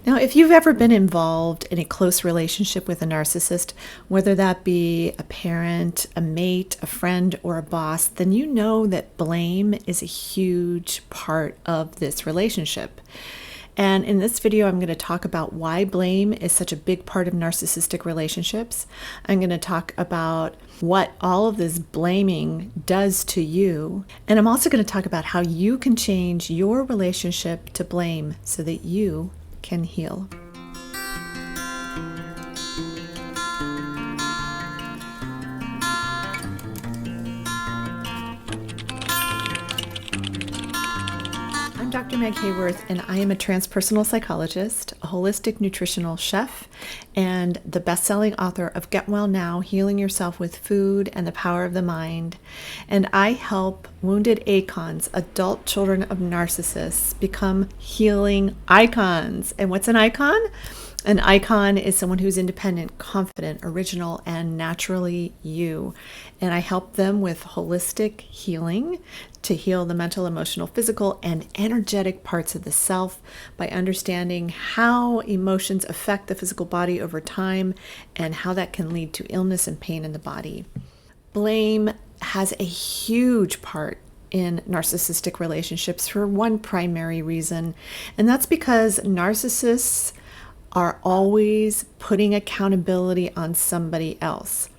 Now, if you've ever been involved in a close relationship with a narcissist, whether that be a parent, a mate, a friend, or a boss, then you know that blame is a huge part of this relationship. And in this video, I'm going to talk about why blame is such a big part of narcissistic relationships. I'm going to talk about what all of this blaming does to you. And I'm also going to talk about how you can change your relationship to blame so that you can heal. I'm Dr. Meg Haworth, and I am a transpersonal psychologist, a holistic nutritional chef, and the best-selling author of Get Well Now, Healing Yourself with Food and the Power of the Mind. And I help wounded icons, adult children of narcissists, become healing icons. And what's an icon? An icon is someone who's independent, confident, original, and naturally you. And I help them with holistic healing to heal the mental, emotional, physical, and energetic parts of the self by understanding how emotions affect the physical body over time and how that can lead to illness and pain in the body. Blame has a huge part in narcissistic relationships for one primary reason, and that's because narcissists are always putting accountability on somebody else.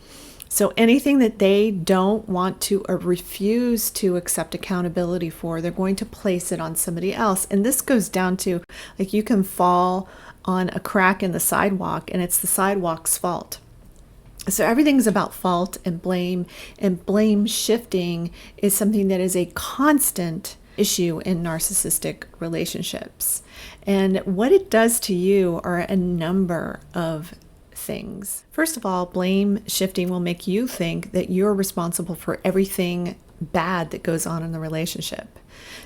So anything that they don't want to or refuse to accept accountability for, they're going to place it on somebody else. And this goes down to, like, you can fall on a crack in the sidewalk and it's the sidewalk's fault. So everything's about fault and blame shifting is something that is a constant issue in narcissistic relationships. And what it does to you are a number of things. First of all, blame shifting will make you think that you're responsible for everything bad that goes on in the relationship.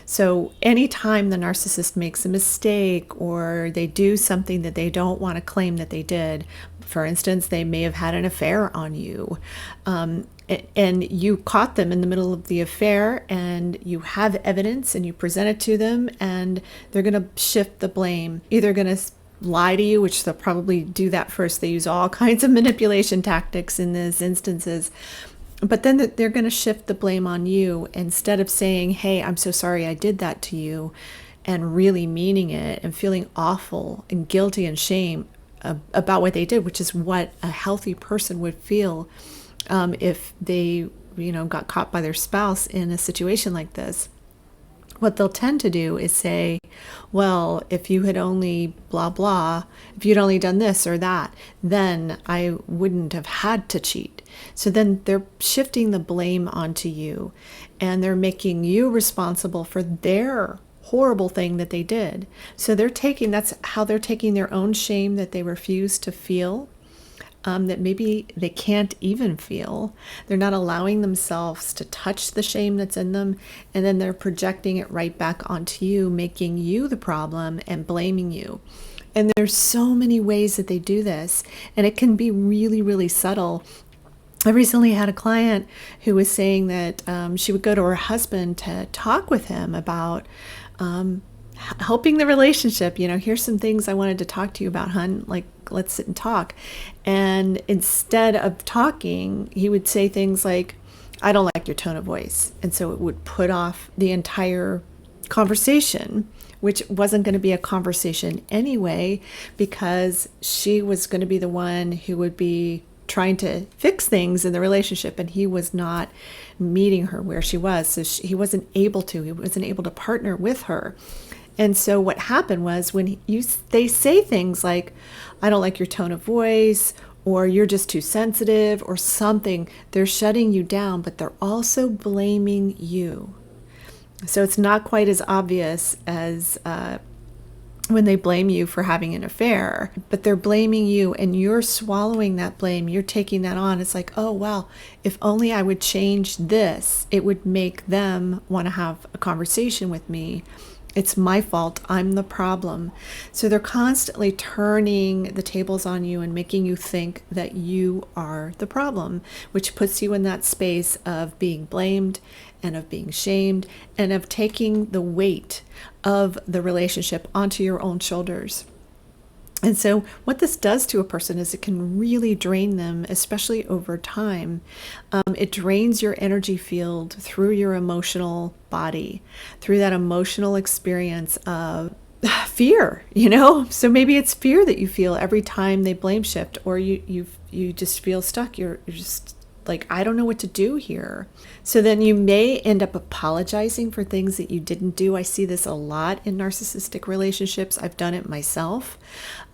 So anytime the narcissist makes a mistake or they do something that they don't want to claim that they did, for instance, they may have had an affair on you, and you caught them in the middle of the affair and you have evidence and you present it to them, and they're going to shift the blame. Either going to lie to you, which they'll probably do that first. They use all kinds of manipulation tactics in these instances. But then they're going to shift the blame on you instead of saying, hey, I'm so sorry I did that to you, and really meaning it and feeling awful and guilty and shame about what they did, which is what a healthy person would feel if they, got caught by their spouse in a situation like this. What they'll tend to do is say, well, if you had only blah, blah, if you'd only done this or that, then I wouldn't have had to cheat. So then they're shifting the blame onto you, and they're making you responsible for their horrible thing that they did. So that's how they're taking their own shame that they refuse to feel, that maybe they can't even feel. They're not allowing themselves to touch the shame that's in them, and then they're projecting it right back onto you, making you the problem and blaming you. And there's so many ways that they do this, and it can be really, really subtle. I recently had a client who was saying that she would go to her husband to talk with him about helping the relationship. Here's some things I wanted to talk to you about, hun. Like, let's sit and talk. And instead of talking, he would say things like, I don't like your tone of voice. And so it would put off the entire conversation, which wasn't going to be a conversation anyway, because she was going to be the one who would be trying to fix things in the relationship, and he was not meeting her where she was. So he wasn't able to partner with her. And so what happened was when they say things like, I don't like your tone of voice, or you're just too sensitive or something, they're shutting you down, but they're also blaming you. So it's not quite as obvious as when they blame you for having an affair, but they're blaming you, and you're swallowing that blame. You're taking that on. It's like, oh, well, if only I would change this, it would make them want to have a conversation with me. It's my fault. I'm the problem. So they're constantly turning the tables on you and making you think that you are the problem, which puts you in that space of being blamed and of being shamed and of taking the weight of the relationship onto your own shoulders. And so, what this does to a person is it can really drain them, especially over time. It drains your energy field through your emotional body, through that emotional experience of fear, So maybe it's fear that you feel every time they blame shift, or you just feel stuck. You're just like, I don't know what to do here. So then you may end up apologizing for things that you didn't do. I see this a lot in narcissistic relationships. I've done it myself,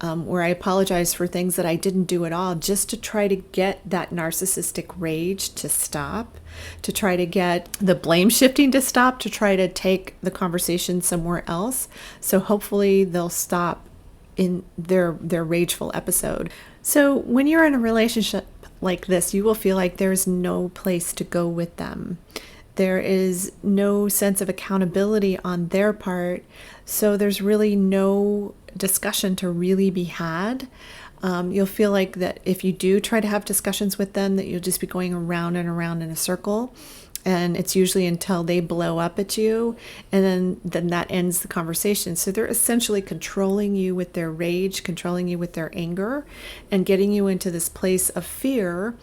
where I apologize for things that I didn't do at all, just to try to get that narcissistic rage to stop, to try to get the blame shifting to stop, to try to take the conversation somewhere else. So hopefully they'll stop in their rageful episode. So when you're in a relationship like this, you will feel like there's no place to go with them. There is no sense of accountability on their part, so there's really no discussion to really be had. You'll feel like that if you do try to have discussions with them, that you'll just be going around and around in a circle. And it's usually until they blow up at you, and then that ends the conversation. So they're essentially controlling you with their rage, controlling you with their anger, and getting you into this place of fear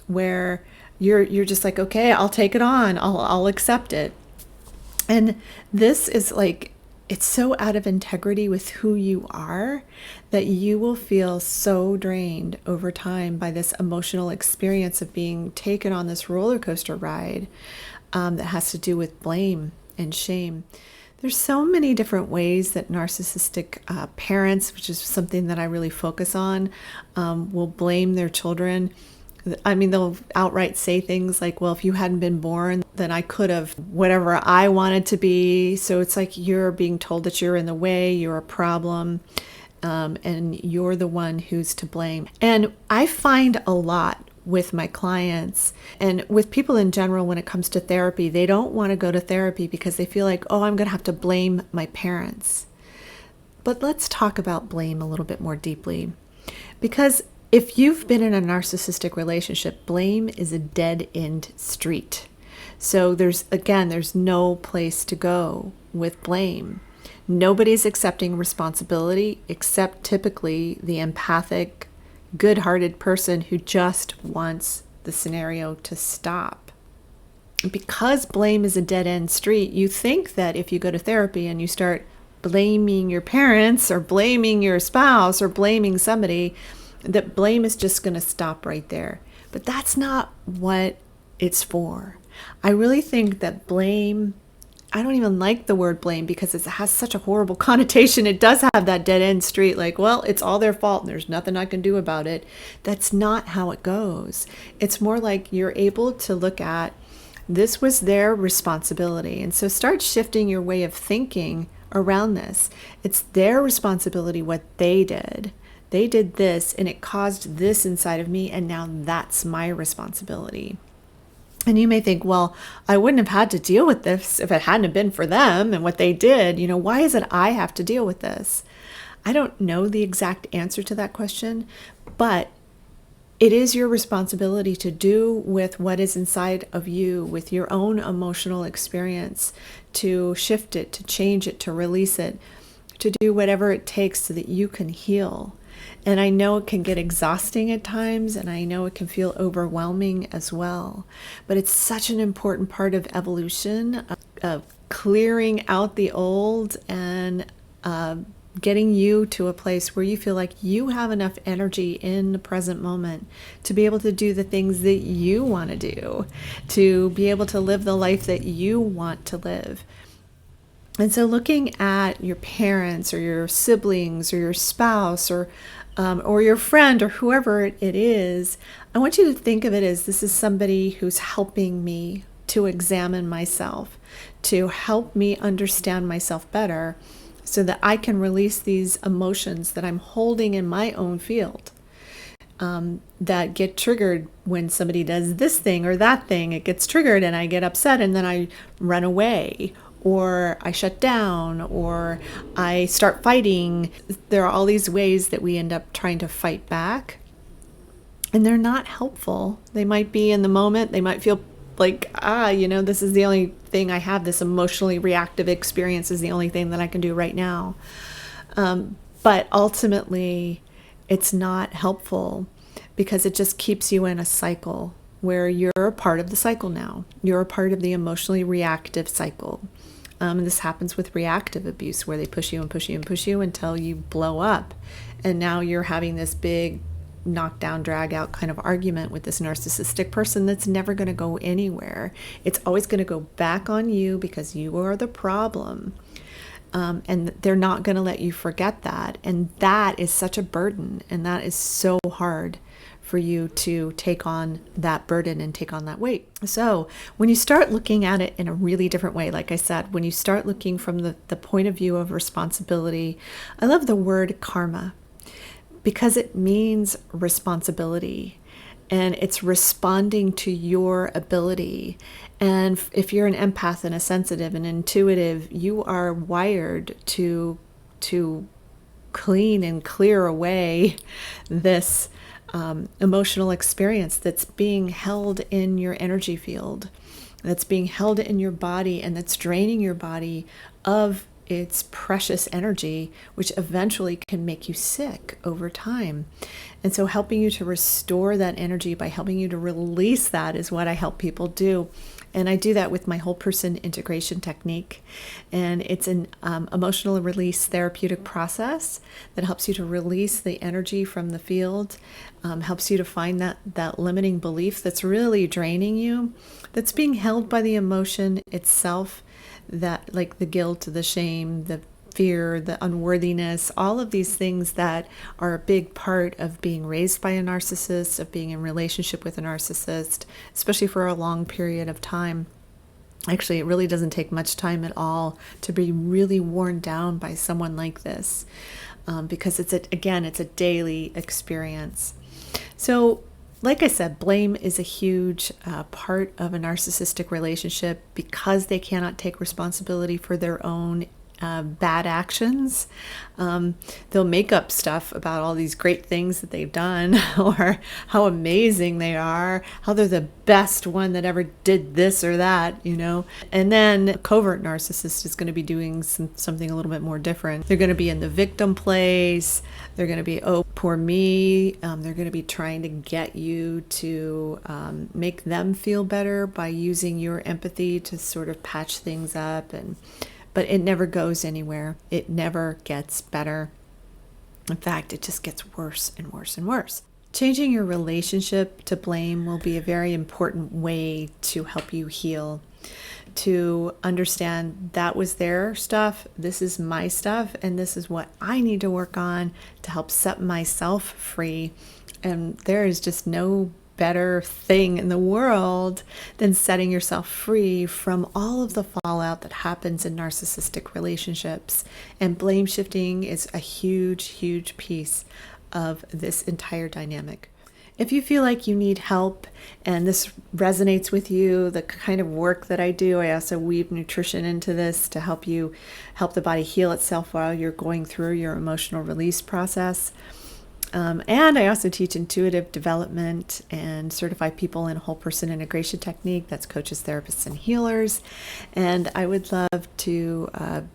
where you're just like, okay, I'll take it on, I'll accept it. And this is like, it's so out of integrity with who you are that you will feel so drained over time by this emotional experience of being taken on this roller coaster ride that has to do with blame and shame. There's so many different ways that narcissistic parents, which is something that I really focus on, will blame their children. I mean, they'll outright say things like, well, if you hadn't been born, then I could have whatever I wanted to be. So it's like you're being told that you're in the way, you're a problem, and you're the one who's to blame. And I find a lot with my clients and with people in general when it comes to therapy, they don't want to go to therapy because they feel like, oh, I'm going to have to blame my parents. But let's talk about blame a little bit more deeply, because if you've been in a narcissistic relationship, blame is a dead-end street. So there's no place to go with blame. Nobody's accepting responsibility except typically the empathic, good-hearted person who just wants the scenario to stop. Because blame is a dead-end street, you think that if you go to therapy and you start blaming your parents or blaming your spouse or blaming somebody, that blame is just going to stop right there. But that's not what it's for. I really think that blame, I don't even like the word blame because it has such a horrible connotation. It does have that dead end street, like, well, it's all their fault and there's nothing I can do about it. That's not how it goes. It's more like you're able to look at, this was their responsibility. And so start shifting your way of thinking around this. It's their responsibility what they did. They did this and it caused this inside of me, and now that's my responsibility. And you may think, well, I wouldn't have had to deal with this if it hadn't been for them and what they did. Why is it I have to deal with this? I don't know the exact answer to that question, but it is your responsibility to do with what is inside of you, with your own emotional experience, to shift it, to change it, to release it, to do whatever it takes so that you can heal. And I know it can get exhausting at times, and I know it can feel overwhelming as well. But it's such an important part of evolution, of clearing out the old and getting you to a place where you feel like you have enough energy in the present moment to be able to do the things that you want to do, to be able to live the life that you want to live. And so looking at your parents or your siblings or your spouse or your friend or whoever it is, I want you to think of it as, this is somebody who's helping me to examine myself, to help me understand myself better so that I can release these emotions that I'm holding in my own field, that get triggered when somebody does this thing or that thing. It gets triggered and I get upset and then I run away, or I shut down, or I start fighting. There are all these ways that we end up trying to fight back, and they're not helpful. They might be in the moment, they might feel like, this is the only thing I have, this emotionally reactive experience is the only thing that I can do right now. But ultimately, it's not helpful because it just keeps you in a cycle where you're a part of the cycle now. You're a part of the emotionally reactive cycle. And this happens with reactive abuse, where they push you and push you and push you until you blow up. And now you're having this big knockdown, drag out kind of argument with this narcissistic person that's never going to go anywhere. It's always going to go back on you because you are the problem. And they're not going to let you forget that. And that is such a burden. And that is so hard for you to take on that burden and take on that weight. So when you start looking at it in a really different way, like I said, when you start looking from the point of view of responsibility, I love the word karma because it means responsibility. And it's responding to your ability. And if you're an empath and a sensitive and intuitive, you are wired to clean and clear away this emotional experience that's being held in your energy field, that's being held in your body, and that's draining your body of its precious energy, which eventually can make you sick over time. And so helping you to restore that energy by helping you to release that is what I help people do. And I do that with my whole person integration technique. And it's an emotional release therapeutic process that helps you to release the energy from the field, helps you to find that limiting belief that's really draining you, that's being held by the emotion itself, that like the guilt, the shame, the fear, the unworthiness, all of these things that are a big part of being raised by a narcissist, of being in relationship with a narcissist, especially for a long period of time. Actually, it really doesn't take much time at all to be really worn down by someone like this, because it's a daily experience. So like I said, blame is a huge part of a narcissistic relationship because they cannot take responsibility for their own bad actions. They'll make up stuff about all these great things that they've done or how amazing they are, how they're the best one that ever did this or that, And then a covert narcissist is going to be doing something a little bit more different. They're going to be in the victim place. They're going to be, oh, poor me. They're going to be trying to get you to make them feel better by using your empathy to sort of patch things up, but it never goes anywhere. It never gets better. In fact, it just gets worse and worse and worse. Changing your relationship to blame will be a very important way to help you heal, to understand that was their stuff, this is my stuff, and this is what I need to work on to help set myself free. And there is just no better thing in the world than setting yourself free from all of the fallout that happens in narcissistic relationships. And blame shifting is a huge, huge piece of this entire dynamic. If you feel like you need help and this resonates with you, the kind of work that I do, I also weave nutrition into this to help the body heal itself while you're going through your emotional release process. And I also teach intuitive development and certify people in whole person integration technique. That's coaches, therapists, and healers. And I would love to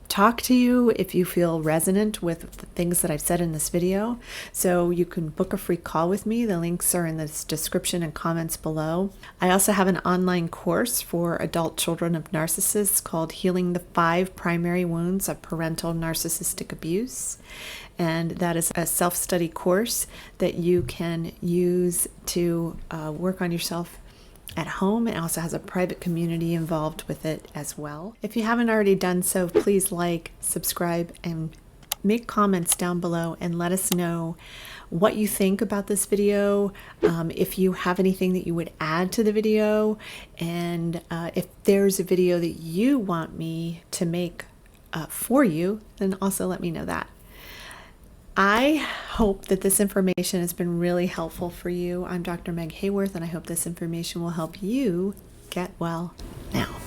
talk to you if you feel resonant with the things that I've said in this video. So you can book a free call with me. The links are in the description and comments below. I also have an online course for adult children of narcissists called Healing the 5 Primary Wounds of Parental Narcissistic Abuse. And that is a self-study course that you can use to work on yourself at home. It also has a private community involved with it as well. If you haven't already done so, please like, subscribe, and make comments down below and let us know what you think about this video, if you have anything that you would add to the video, and if there's a video that you want me to make for you, then also let me know that. I hope that this information has been really helpful for you. I'm Dr. Meg Haworth, and I hope this information will help you get well now.